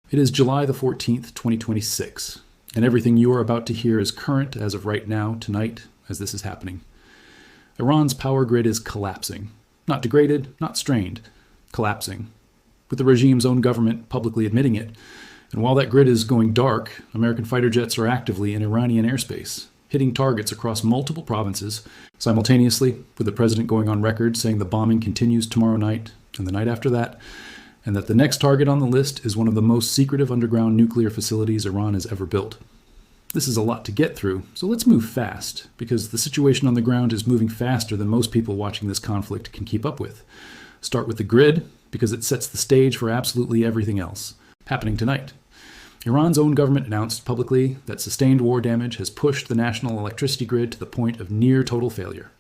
It is July the 14th, 2026, and everything you are about to hear is current as of right now, tonight, as this is happening. Iran's power grid is collapsing. Not degraded, not strained, collapsing, with the regime's own government publicly admitting it. And while that grid is going dark, American fighter jets are actively in Iranian airspace, hitting targets across multiple provinces, simultaneously, with the president going on record saying the bombing continues tomorrow night and the night after that, and that the next target on the list is one of the most secretive underground nuclear facilities Iran has ever built. This is a lot to get through, so let's move fast, because the situation on the ground is moving faster than most people watching this conflict can keep up with. Start with the grid, because it sets the stage for absolutely everything else happening tonight. Iran's own government announced publicly that sustained war damage has pushed the national electricity grid to the point of near total failure.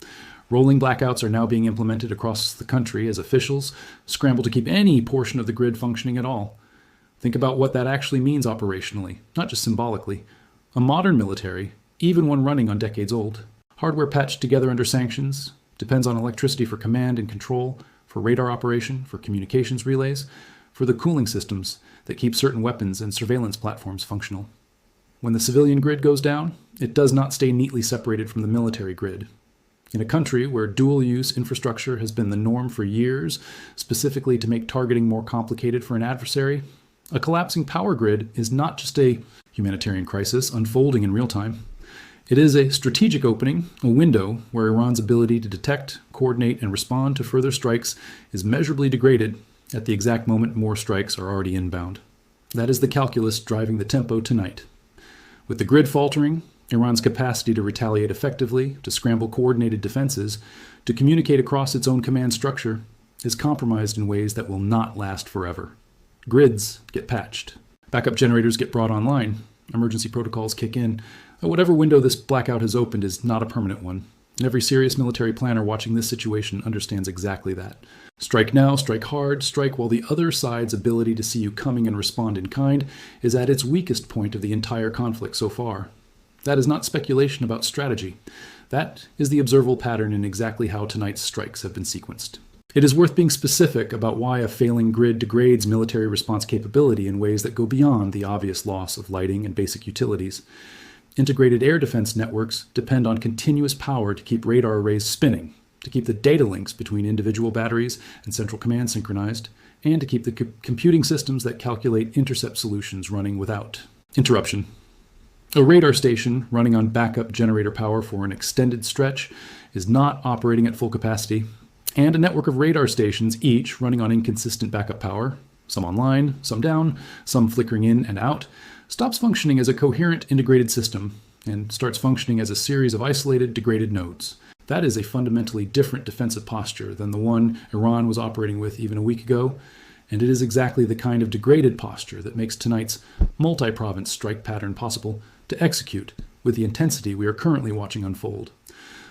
Rolling blackouts are now being implemented across the country as officials scramble to keep any portion of the grid functioning at all. Think about what that actually means operationally, not just symbolically. A modern military, even one running on decades old, hardware patched together under sanctions, depends on electricity for command and control, for radar operation, for communications relays, for the cooling systems that keep certain weapons and surveillance platforms functional. When the civilian grid goes down, it does not stay neatly separated from the military grid. In a country where dual-use infrastructure has been the norm for years, specifically to make targeting more complicated for an adversary, a collapsing power grid is not just a humanitarian crisis unfolding in real time. It is a strategic opening, a window where Iran's ability to detect, coordinate, and respond to further strikes is measurably degraded at the exact moment more strikes are already inbound. That is the calculus driving the tempo tonight. With the grid faltering, Iran's capacity to retaliate effectively, to scramble coordinated defenses, to communicate across its own command structure, is compromised in ways that will not last forever. Grids get patched. Backup generators get brought online. Emergency protocols kick in. Whatever window this blackout has opened is not a permanent one. And every serious military planner watching this situation understands exactly that. Strike now, strike hard, strike while the other side's ability to see you coming and respond in kind is at its weakest point of the entire conflict so far. That is not speculation about strategy. That is the observable pattern in exactly how tonight's strikes have been sequenced. It is worth being specific about why a failing grid degrades military response capability in ways that go beyond the obvious loss of lighting and basic utilities. Integrated air defense networks depend on continuous power to keep radar arrays spinning, to keep the data links between individual batteries and central command synchronized, and to keep the computing systems that calculate intercept solutions running without interruption. A radar station running on backup generator power for an extended stretch is not operating at full capacity, and a network of radar stations, each running on inconsistent backup power, some online, some down, some flickering in and out, stops functioning as a coherent integrated system and starts functioning as a series of isolated, degraded nodes. That is a fundamentally different defensive posture than the one Iran was operating with even a week ago, and it is exactly the kind of degraded posture that makes tonight's multi-province strike pattern possible to execute with the intensity we are currently watching unfold.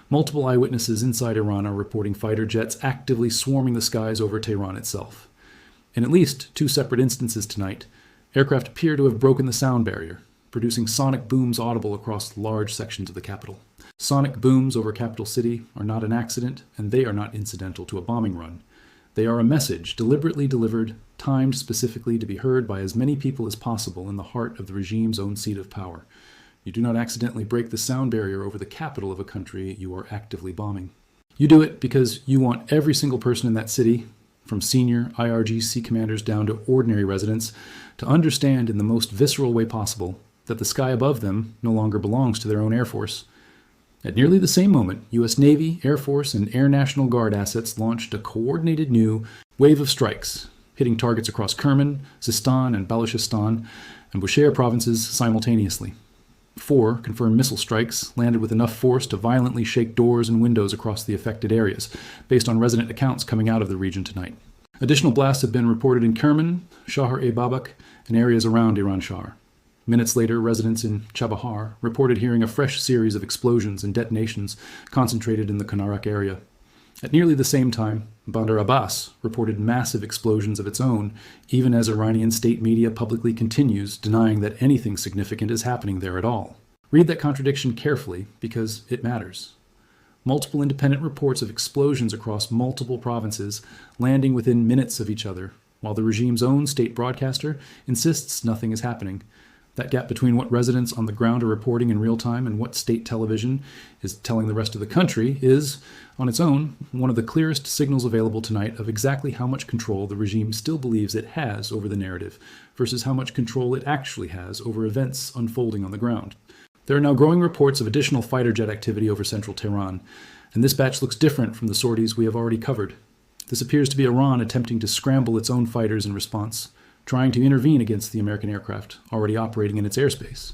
Multiple eyewitnesses inside Iran are reporting fighter jets actively swarming the skies over Tehran itself. In at least two separate instances tonight, aircraft appear to have broken the sound barrier, producing sonic booms audible across large sections of the capital. Sonic booms over capital city are not an accident, and they are not incidental to a bombing run. They are a message deliberately delivered, timed specifically to be heard by as many people as possible in the heart of the regime's own seat of power. You do not accidentally break the sound barrier over the capital of a country you are actively bombing. You do it because you want every single person in that city, from senior IRGC commanders down to ordinary residents, to understand in the most visceral way possible that the sky above them no longer belongs to their own Air Force. At nearly the same moment, U.S. Navy, Air Force, and Air National Guard assets launched a coordinated new wave of strikes, hitting targets across Kerman, Sistan, and Baluchistan, and Bushehr provinces simultaneously. 4 confirmed missile strikes landed with enough force to violently shake doors and windows across the affected areas, based on resident accounts coming out of the region tonight. Additional blasts have been reported in Kerman, Shahr-e-Babak, and areas around Iran-Shahr. Minutes later, residents in Chabahar reported hearing a fresh series of explosions and detonations concentrated in the Konarak area. At nearly the same time, Bandar Abbas reported massive explosions of its own, even as Iranian state media publicly continues denying that anything significant is happening there at all. Read that contradiction carefully, because it matters. Multiple independent reports of explosions across multiple provinces, landing within minutes of each other, while the regime's own state broadcaster insists nothing is happening. That gap between what residents on the ground are reporting in real time and what state television is telling the rest of the country is, on its own, one of the clearest signals available tonight of exactly how much control the regime still believes it has over the narrative versus how much control it actually has over events unfolding on the ground. There are now growing reports of additional fighter jet activity over central Tehran, and this batch looks different from the sorties we have already covered. This appears to be Iran attempting to scramble its own fighters in response, trying to intervene against the American aircraft already operating in its airspace.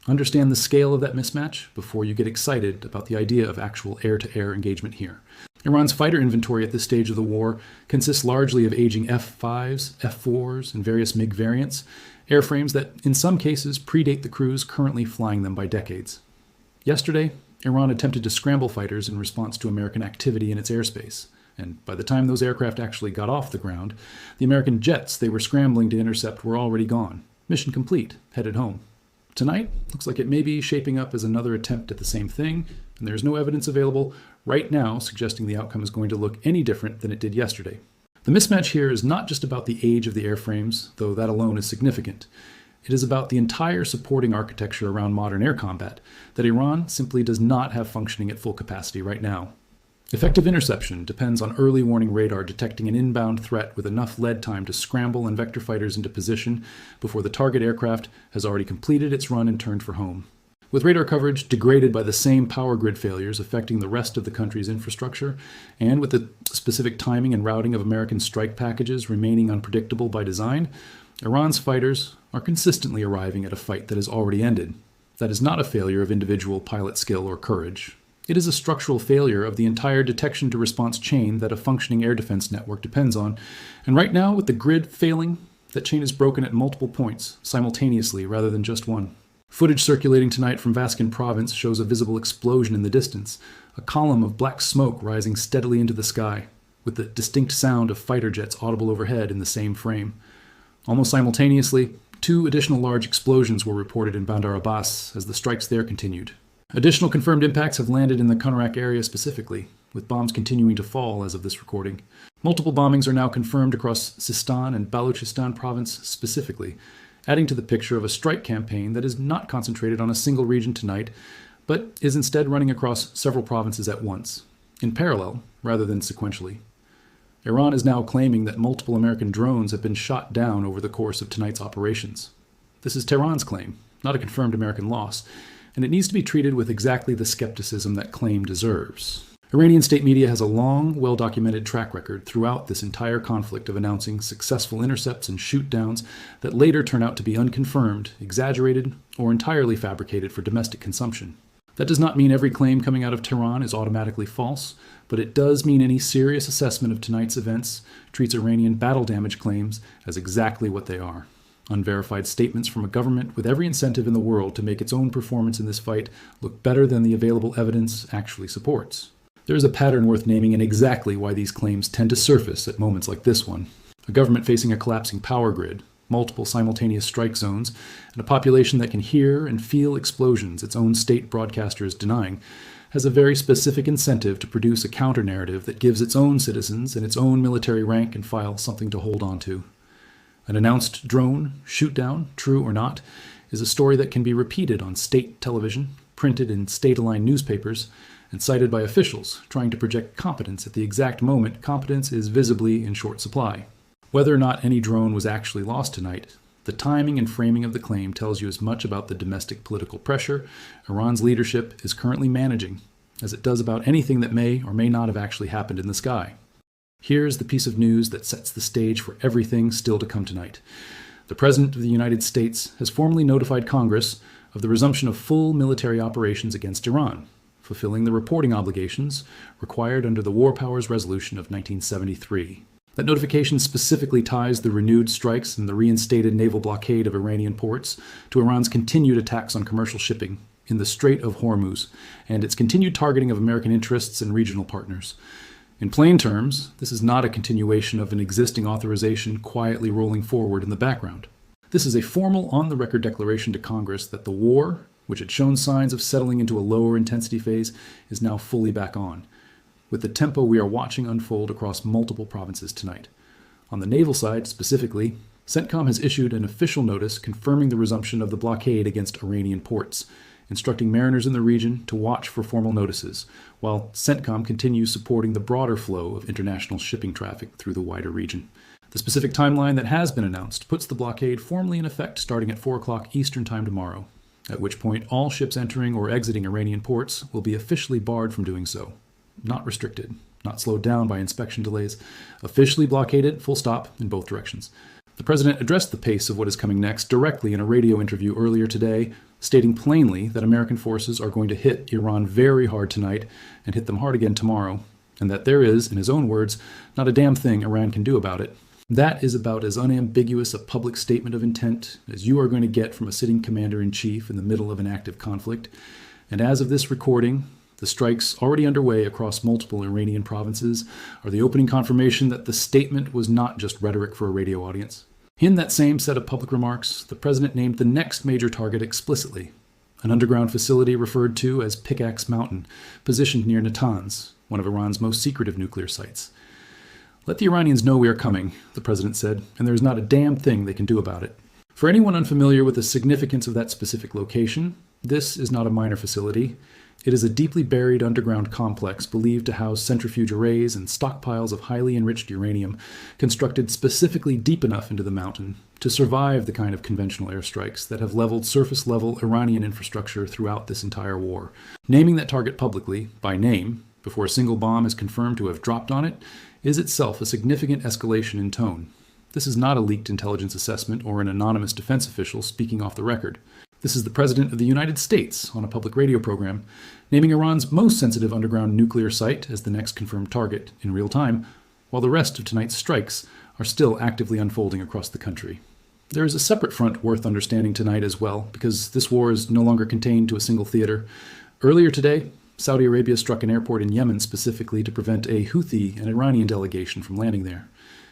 Understand the scale of that mismatch before you get excited about the idea of actual air-to-air engagement here. Iran's fighter inventory at this stage of the war consists largely of aging F-5s, F-4s, and various MiG variants, airframes that in some cases predate the crews currently flying them by decades. Yesterday, Iran attempted to scramble fighters in response to American activity in its airspace. And by the time those aircraft actually got off the ground, the American jets they were scrambling to intercept were already gone. Mission complete, headed home. Tonight, looks like it may be shaping up as another attempt at the same thing, and there's no evidence available right now suggesting the outcome is going to look any different than it did yesterday. The mismatch here is not just about the age of the airframes, though that alone is significant. It is about the entire supporting architecture around modern air combat that Iran simply does not have functioning at full capacity right now. Effective interception depends on early warning radar detecting an inbound threat with enough lead time to scramble and vector fighters into position before the target aircraft has already completed its run and turned for home. With radar coverage degraded by the same power grid failures affecting the rest of the country's infrastructure, and with the specific timing and routing of American strike packages remaining unpredictable by design, Iran's fighters are consistently arriving at a fight that has already ended. That is not a failure of individual pilot skill or courage. It is a structural failure of the entire detection-to-response chain that a functioning air defense network depends on, and right now, with the grid failing, that chain is broken at multiple points, simultaneously rather than just one. Footage circulating tonight from Vascan province shows a visible explosion in the distance, a column of black smoke rising steadily into the sky, with the distinct sound of fighter jets audible overhead in the same frame. Almost simultaneously, 2 additional large explosions were reported in Bandar Abbas as the strikes there continued. Additional confirmed impacts have landed in the Konarak area specifically, with bombs continuing to fall as of this recording. Multiple bombings are now confirmed across Sistan and Balochistan province specifically, adding to the picture of a strike campaign that is not concentrated on a single region tonight, but is instead running across several provinces at once, in parallel rather than sequentially. Iran is now claiming that multiple American drones have been shot down over the course of tonight's operations. This is Tehran's claim, not a confirmed American loss, and it needs to be treated with exactly the skepticism that claim deserves. Iranian state media has a long, well-documented track record throughout this entire conflict of announcing successful intercepts and shoot-downs that later turn out to be unconfirmed, exaggerated, or entirely fabricated for domestic consumption. That does not mean every claim coming out of Tehran is automatically false, but it does mean any serious assessment of tonight's events treats Iranian battle damage claims as exactly what they are. Unverified statements from a government with every incentive in the world to make its own performance in this fight look better than the available evidence actually supports. There is a pattern worth naming in exactly why these claims tend to surface at moments like this one. A government facing a collapsing power grid, multiple simultaneous strike zones, and a population that can hear and feel explosions its own state broadcaster is denying, has a very specific incentive to produce a counter-narrative that gives its own citizens and its own military rank and file something to hold on to. An announced drone shoot-down, true or not, is a story that can be repeated on state television, printed in state-aligned newspapers, and cited by officials trying to project competence at the exact moment competence is visibly in short supply. Whether or not any drone was actually lost tonight, the timing and framing of the claim tells you as much about the domestic political pressure Iran's leadership is currently managing as it does about anything that may or may not have actually happened in the sky. Here's the piece of news that sets the stage for everything still to come tonight. The President of the United States has formally notified Congress of the resumption of full military operations against Iran, fulfilling the reporting obligations required under the War Powers Resolution of 1973. That notification specifically ties the renewed strikes and the reinstated naval blockade of Iranian ports to Iran's continued attacks on commercial shipping in the Strait of Hormuz and its continued targeting of American interests and regional partners. In plain terms, this is not a continuation of an existing authorization quietly rolling forward in the background. This is a formal on-the-record declaration to Congress that the war, which had shown signs of settling into a lower intensity phase, is now fully back on, with the tempo we are watching unfold across multiple provinces tonight. On the naval side, specifically, CENTCOM has issued an official notice confirming the resumption of the blockade against Iranian ports, instructing mariners in the region to watch for formal notices, while CENTCOM continues supporting the broader flow of international shipping traffic through the wider region. The specific timeline that has been announced puts the blockade formally in effect starting at 4 o'clock Eastern Time tomorrow, at which point all ships entering or exiting Iranian ports will be officially barred from doing so. Not restricted, not slowed down by inspection delays, officially blockaded, full stop, in both directions. The president addressed the pace of what is coming next directly in a radio interview earlier today, stating plainly that American forces are going to hit Iran very hard tonight and hit them hard again tomorrow, and that there is, in his own words, not a damn thing Iran can do about it. That is about as unambiguous a public statement of intent as you are going to get from a sitting commander-in-chief in the middle of an active conflict. And as of this recording, the strikes already underway across multiple Iranian provinces are the opening confirmation that the statement was not just rhetoric for a radio audience. In that same set of public remarks, the president named the next major target explicitly, an underground facility referred to as Pickaxe Mountain, positioned near Natanz, one of Iran's most secretive nuclear sites. "Let the Iranians know we are coming," the president said, "and there is not a damn thing they can do about it." For anyone unfamiliar with the significance of that specific location, this is not a minor facility. It is a deeply buried underground complex believed to house centrifuge arrays and stockpiles of highly enriched uranium, constructed specifically deep enough into the mountain to survive the kind of conventional airstrikes that have leveled surface-level Iranian infrastructure throughout this entire war. Naming that target publicly, by name, before a single bomb is confirmed to have dropped on it, is itself a significant escalation in tone. This is not a leaked intelligence assessment or an anonymous defense official speaking off the record. This is the President of the United States on a public radio program, naming Iran's most sensitive underground nuclear site as the next confirmed target in real time, while the rest of tonight's strikes are still actively unfolding across the country. There is a separate front worth understanding tonight as well, because this war is no longer contained to a single theater. Earlier today, Saudi Arabia struck an airport in Yemen specifically to prevent a Houthi and Iranian delegation from landing there.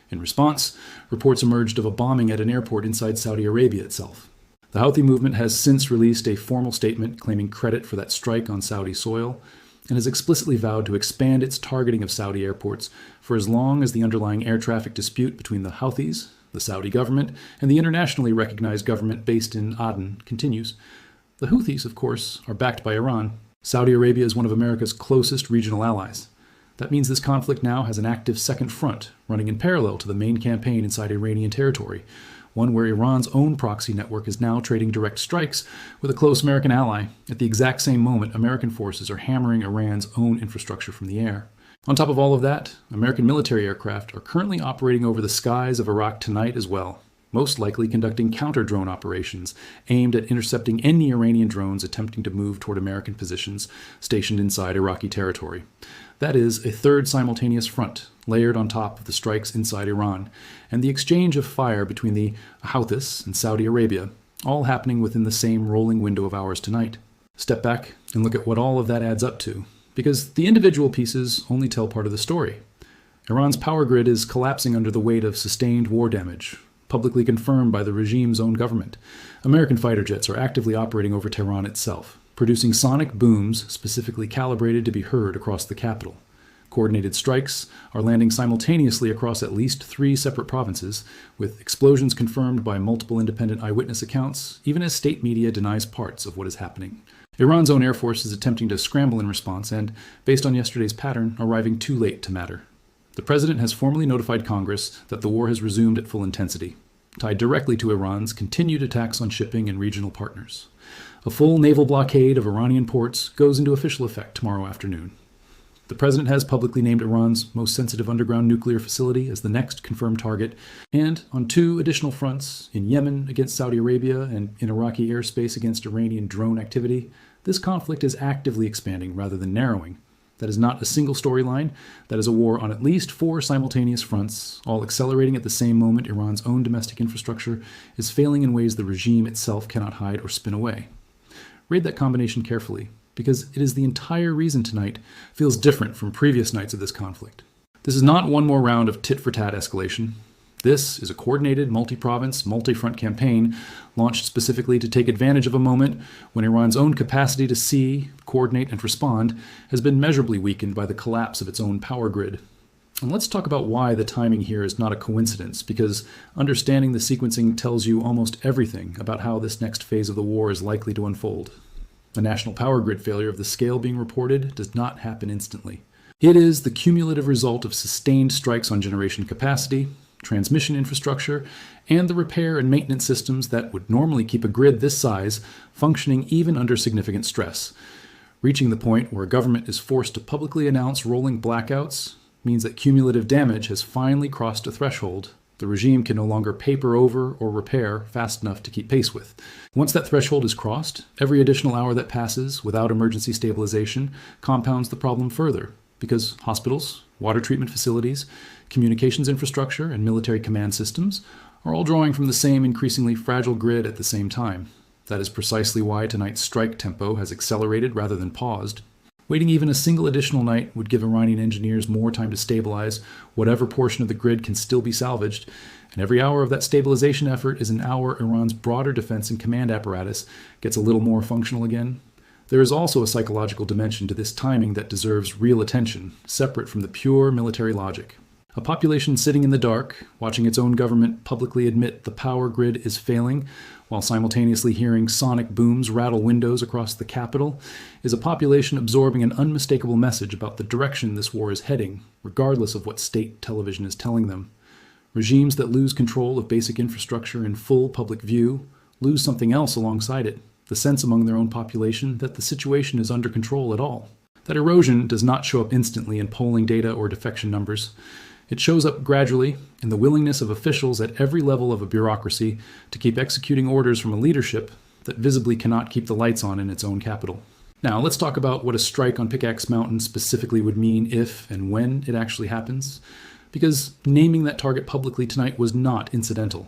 In response, reports emerged of a bombing at an airport inside Saudi Arabia itself. The Houthi movement has since released a formal statement claiming credit for that strike on Saudi soil, and has explicitly vowed to expand its targeting of Saudi airports for as long as the underlying air traffic dispute between the Houthis, the Saudi government, and the internationally recognized government based in Aden continues. The Houthis, of course, are backed by Iran. Saudi Arabia is one of America's closest regional allies. That means this conflict now has an active second front, running in parallel to the main campaign inside Iranian territory, one where Iran's own proxy network is now trading direct strikes with a close American ally at the exact same moment American forces are hammering Iran's own infrastructure from the air. On top of all of that, American military aircraft are currently operating over the skies of Iraq tonight as well, most likely conducting counter-drone operations aimed at intercepting any Iranian drones attempting to move toward American positions stationed inside Iraqi territory. That is a third simultaneous front, layered on top of the strikes inside Iran, and the exchange of fire between the Houthis and Saudi Arabia, all happening within the same rolling window of hours tonight. Step back and look at what all of that adds up to, because the individual pieces only tell part of the story. Iran's power grid is collapsing under the weight of sustained war damage, publicly confirmed by the regime's own government. American fighter jets are actively operating over Tehran itself, producing sonic booms specifically calibrated to be heard across the capital. Coordinated strikes are landing simultaneously across at least 3 separate provinces, with explosions confirmed by multiple independent eyewitness accounts, even as state media denies parts of what is happening. Iran's own air force is attempting to scramble in response and, based on yesterday's pattern, arriving too late to matter. The president has formally notified Congress that the war has resumed at full intensity, tied directly to Iran's continued attacks on shipping and regional partners. A full naval blockade of Iranian ports goes into official effect tomorrow afternoon. The president has publicly named Iran's most sensitive underground nuclear facility as the next confirmed target, and on 2 additional fronts, in Yemen against Saudi Arabia and in Iraqi airspace against Iranian drone activity, this conflict is actively expanding rather than narrowing. That is not a single storyline. That is a war on at least 4 simultaneous fronts, all accelerating at the same moment Iran's own domestic infrastructure is failing in ways the regime itself cannot hide or spin away. Read that combination carefully, because it is the entire reason tonight feels different from previous nights of this conflict. This is not one more round of tit-for-tat escalation. This is a coordinated, multi-province, multi-front campaign launched specifically to take advantage of a moment when Iran's own capacity to see, coordinate, and respond has been measurably weakened by the collapse of its own power grid. And let's talk about why the timing here is not a coincidence, because understanding the sequencing tells you almost everything about how this next phase of the war is likely to unfold. A national power grid failure of the scale being reported does not happen instantly. It is the cumulative result of sustained strikes on generation capacity, transmission infrastructure, and the repair and maintenance systems that would normally keep a grid this size functioning even under significant stress. Reaching the point where a government is forced to publicly announce rolling blackouts means that cumulative damage has finally crossed a threshold the regime can no longer paper over or repair fast enough to keep pace with. Once that threshold is crossed, every additional hour that passes without emergency stabilization compounds the problem further, because hospitals, water treatment facilities, communications infrastructure, and military command systems are all drawing from the same increasingly fragile grid at the same time. That is precisely why tonight's strike tempo has accelerated rather than paused. Waiting even a single additional night would give Iranian engineers more time to stabilize whatever portion of the grid can still be salvaged, and every hour of that stabilization effort is an hour Iran's broader defense and command apparatus gets a little more functional again. There is also a psychological dimension to this timing that deserves real attention, separate from the pure military logic. A population sitting in the dark, watching its own government publicly admit the power grid is failing, while simultaneously hearing sonic booms rattle windows across the capital, is a population absorbing an unmistakable message about the direction this war is heading, regardless of what state television is telling them. Regimes that lose control of basic infrastructure in full public view lose something else alongside it, the sense among their own population that the situation is under control at all. That erosion does not show up instantly in polling data or defection numbers. It shows up gradually in the willingness of officials at every level of a bureaucracy to keep executing orders from a leadership that visibly cannot keep the lights on in its own capital. Now, let's talk about what a strike on Pickaxe Mountain specifically would mean if and when it actually happens, because naming that target publicly tonight was not incidental.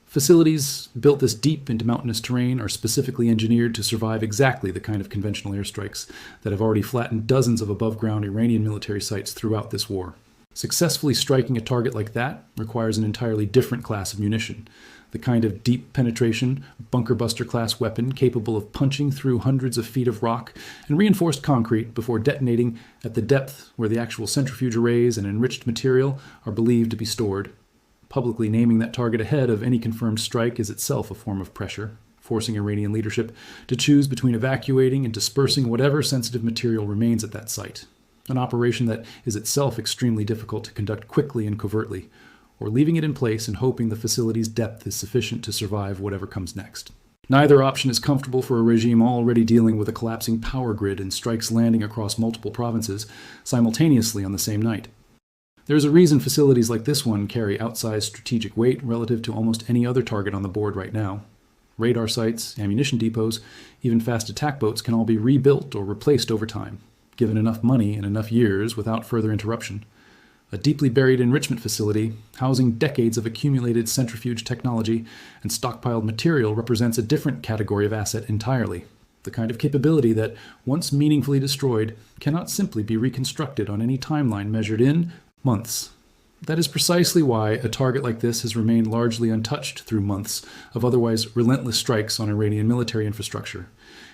Facilities built this deep into mountainous terrain are specifically engineered to survive exactly the kind of conventional airstrikes that have already flattened dozens of above-ground Iranian military sites throughout this war. Successfully striking a target like that requires an entirely different class of munition, the kind of deep penetration, bunker buster class weapon capable of punching through hundreds of feet of rock and reinforced concrete before detonating at the depth where the actual centrifuge arrays and enriched material are believed to be stored. Publicly naming that target ahead of any confirmed strike is itself a form of pressure, forcing Iranian leadership to choose between evacuating and dispersing whatever sensitive material remains at that site. An operation that is itself extremely difficult to conduct quickly and covertly, or leaving it in place and hoping the facility's depth is sufficient to survive whatever comes next. Neither option is comfortable for a regime already dealing with a collapsing power grid and strikes landing across multiple provinces simultaneously on the same night. There is a reason facilities like this one carry outsized strategic weight relative to almost any other target on the board right now. Radar sites, ammunition depots, even fast attack boats can all be rebuilt or replaced over time, given enough money and enough years without further interruption. A deeply buried enrichment facility, housing decades of accumulated centrifuge technology and stockpiled material, represents a different category of asset entirely. The kind of capability that, once meaningfully destroyed, cannot simply be reconstructed on any timeline measured in months. That is precisely why a target like this has remained largely untouched through months of otherwise relentless strikes on Iranian military infrastructure.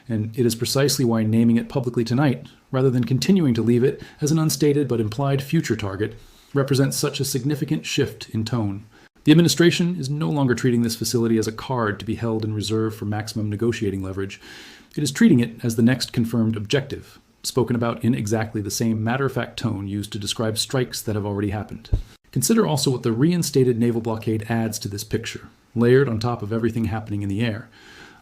And it is precisely why naming it publicly tonight, rather than continuing to leave it as an unstated but implied future target, represents such a significant shift in tone. The administration is no longer treating this facility as a card to be held in reserve for maximum negotiating leverage. It is treating it as the next confirmed objective, spoken about in exactly the same matter-of-fact tone used to describe strikes that have already happened. Consider also what the reinstated naval blockade adds to this picture, layered on top of everything happening in the air.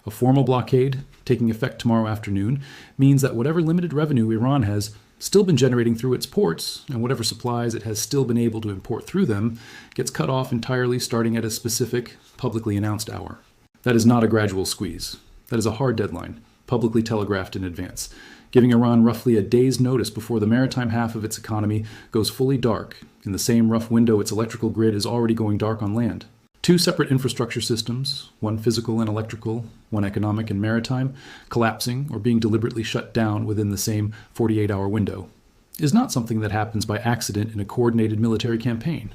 A formal blockade, taking effect tomorrow afternoon, means that whatever limited revenue Iran has still been generating through its ports, and whatever supplies it has still been able to import through them, gets cut off entirely starting at a specific, publicly announced hour. That is not a gradual squeeze. That is a hard deadline, publicly telegraphed in advance, giving Iran roughly a day's notice before the maritime half of its economy goes fully dark, in the same rough window its electrical grid is already going dark on land. Two separate infrastructure systems, one physical and electrical, one economic and maritime, collapsing or being deliberately shut down within the same 48-hour window, is not something that happens by accident in a coordinated military campaign.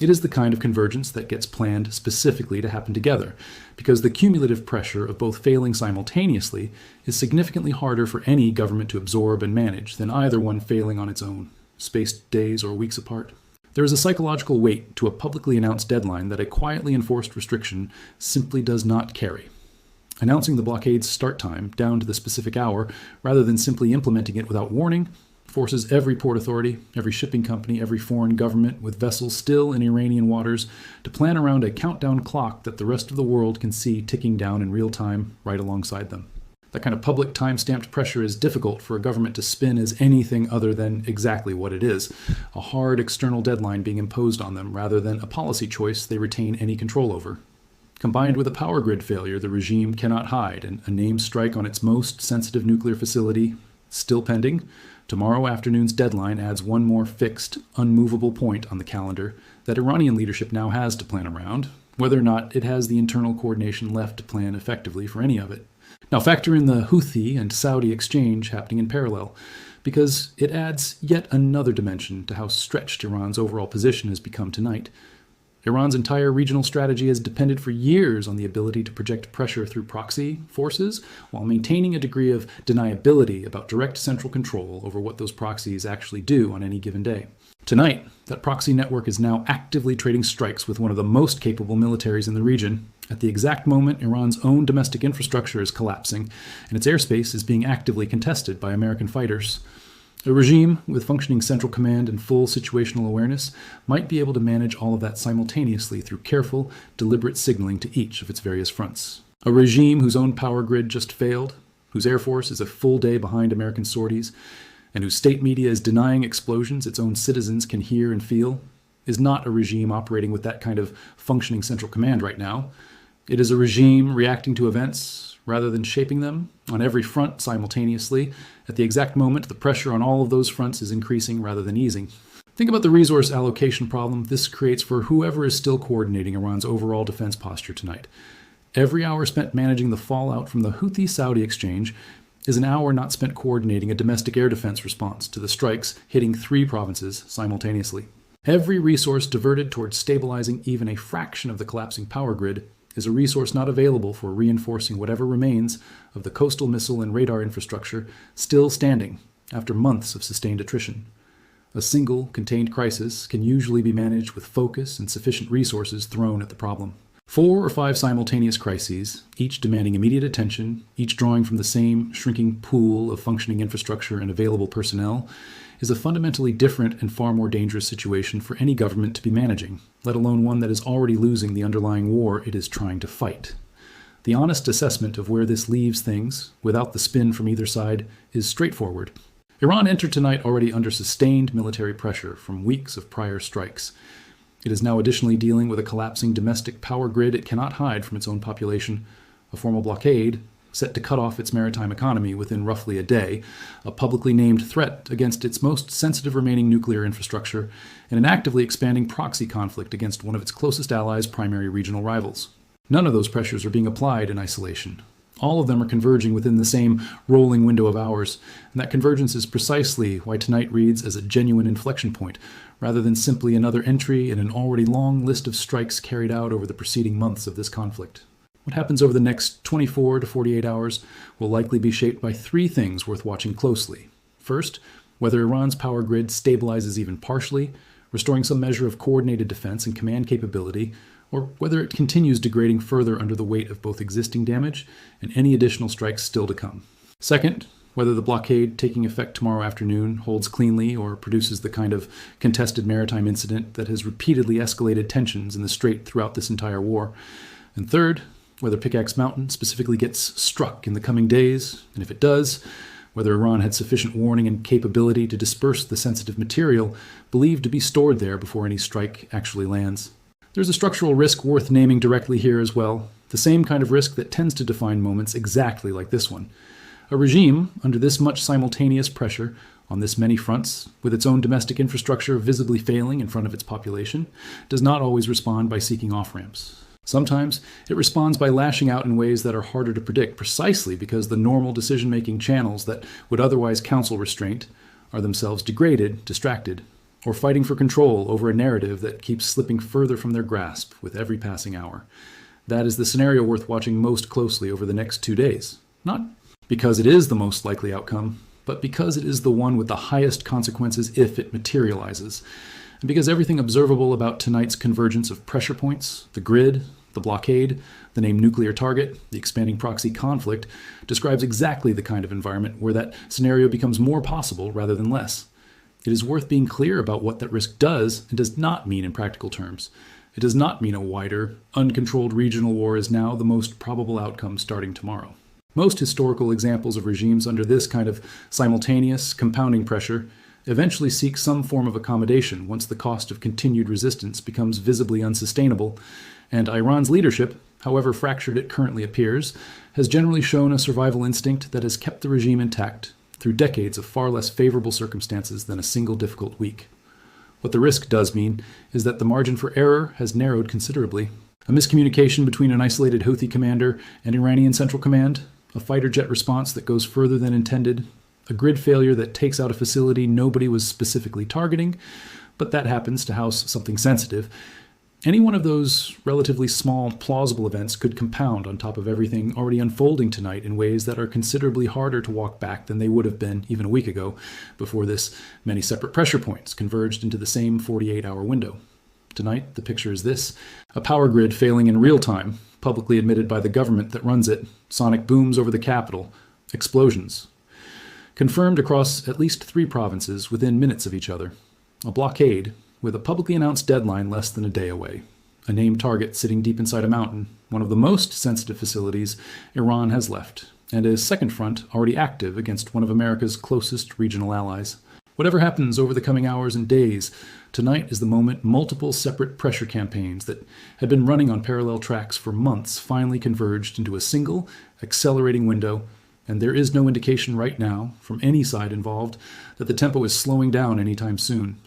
It is the kind of convergence that gets planned specifically to happen together, because the cumulative pressure of both failing simultaneously is significantly harder for any government to absorb and manage than either one failing on its own, spaced days or weeks apart. There is a psychological weight to a publicly announced deadline that a quietly enforced restriction simply does not carry. Announcing the blockade's start time down to the specific hour, rather than simply implementing it without warning, forces every port authority, every shipping company, every foreign government with vessels still in Iranian waters to plan around a countdown clock that the rest of the world can see ticking down in real time right alongside them. That kind of public time-stamped pressure is difficult for a government to spin as anything other than exactly what it is, a hard external deadline being imposed on them rather than a policy choice they retain any control over. Combined with a power grid failure the regime cannot hide and a named strike on its most sensitive nuclear facility still pending, tomorrow afternoon's deadline adds one more fixed, unmovable point on the calendar that Iranian leadership now has to plan around, whether or not it has the internal coordination left to plan effectively for any of it. Now factor in the Houthi and Saudi exchange happening in parallel, because it adds yet another dimension to how stretched Iran's overall position has become tonight. Iran's entire regional strategy has depended for years on the ability to project pressure through proxy forces while maintaining a degree of deniability about direct central control over what those proxies actually do on any given day. Tonight, that proxy network is now actively trading strikes with one of the most capable militaries in the region, at the exact moment Iran's own domestic infrastructure is collapsing and its airspace is being actively contested by American fighters. A regime with functioning central command and full situational awareness might be able to manage all of that simultaneously through careful, deliberate signaling to each of its various fronts. A regime whose own power grid just failed, whose air force is a full day behind American sorties, and whose state media is denying explosions its own citizens can hear and feel, is not a regime operating with that kind of functioning central command right now. It is a regime reacting to events rather than shaping them on every front simultaneously. At the exact moment, the pressure on all of those fronts is increasing rather than easing. Think about the resource allocation problem this creates for whoever is still coordinating Iran's overall defense posture tonight. Every hour spent managing the fallout from the Houthi-Saudi exchange is an hour not spent coordinating a domestic air defense response to the strikes hitting 3 provinces simultaneously. Every resource diverted towards stabilizing even a fraction of the collapsing power grid is a resource not available for reinforcing whatever remains of the coastal missile and radar infrastructure still standing after months of sustained attrition. A single, contained crisis can usually be managed with focus and sufficient resources thrown at the problem. 4 or 5 simultaneous crises, each demanding immediate attention, each drawing from the same shrinking pool of functioning infrastructure and available personnel, is a fundamentally different and far more dangerous situation for any government to be managing, let alone one that is already losing the underlying war it is trying to fight. The honest assessment of where this leaves things, without the spin from either side, is straightforward. Iran entered tonight already under sustained military pressure from weeks of prior strikes. It is now additionally dealing with a collapsing domestic power grid it cannot hide from its own population, a formal blockade set to cut off its maritime economy within roughly a day, a publicly named threat against its most sensitive remaining nuclear infrastructure, and an actively expanding proxy conflict against one of its closest allies' primary regional rivals. None of those pressures are being applied in isolation. All of them are converging within the same rolling window of hours, and that convergence is precisely why tonight reads as a genuine inflection point, rather than simply another entry in an already long list of strikes carried out over the preceding months of this conflict. What happens over the next 24 to 48 hours will likely be shaped by 3 things worth watching closely. First, whether Iran's power grid stabilizes even partially, restoring some measure of coordinated defense and command capability, or whether it continues degrading further under the weight of both existing damage and any additional strikes still to come. Second, whether the blockade taking effect tomorrow afternoon holds cleanly or produces the kind of contested maritime incident that has repeatedly escalated tensions in the Strait throughout this entire war. And third, whether Pickaxe Mountain specifically gets struck in the coming days, and if it does, whether Iran had sufficient warning and capability to disperse the sensitive material believed to be stored there before any strike actually lands. There's a structural risk worth naming directly here as well, the same kind of risk that tends to define moments exactly like this one. A regime under this much simultaneous pressure on this many fronts, with its own domestic infrastructure visibly failing in front of its population, does not always respond by seeking off-ramps. Sometimes it responds by lashing out in ways that are harder to predict precisely because the normal decision-making channels that would otherwise counsel restraint are themselves degraded, distracted, or fighting for control over a narrative that keeps slipping further from their grasp with every passing hour. That is the scenario worth watching most closely over the next 2 days. Not because it is the most likely outcome, but because it is the one with the highest consequences if it materializes. And because everything observable about tonight's convergence of pressure points, the grid, the blockade, the named nuclear target, the expanding proxy conflict, describes exactly the kind of environment where that scenario becomes more possible rather than less. It is worth being clear about what that risk does and does not mean in practical terms. It does not mean a wider, uncontrolled regional war is now the most probable outcome starting tomorrow. Most historical examples of regimes under this kind of simultaneous, compounding pressure eventually seek some form of accommodation once the cost of continued resistance becomes visibly unsustainable, and Iran's leadership, however fractured it currently appears, has generally shown a survival instinct that has kept the regime intact through decades of far less favorable circumstances than a single difficult week. What the risk does mean is that the margin for error has narrowed considerably. A miscommunication between an isolated Houthi commander and Iranian Central Command, a fighter jet response that goes further than intended, a grid failure that takes out a facility nobody was specifically targeting, but that happens to house something sensitive. Any one of those relatively small, plausible events could compound on top of everything already unfolding tonight in ways that are considerably harder to walk back than they would have been even a week ago, before this many separate pressure points converged into the same 48-hour window. Tonight, the picture is this: a power grid failing in real time, publicly admitted by the government that runs it, sonic booms over the capital, explosions. Confirmed across at least 3 provinces within minutes of each other. A blockade, with a publicly announced deadline less than a day away. A named target sitting deep inside a mountain, one of the most sensitive facilities Iran has left, and a second front already active against one of America's closest regional allies. Whatever happens over the coming hours and days, tonight is the moment multiple separate pressure campaigns that had been running on parallel tracks for months finally converged into a single, accelerating window, and there is no indication right now, from any side involved, that the tempo is slowing down anytime soon.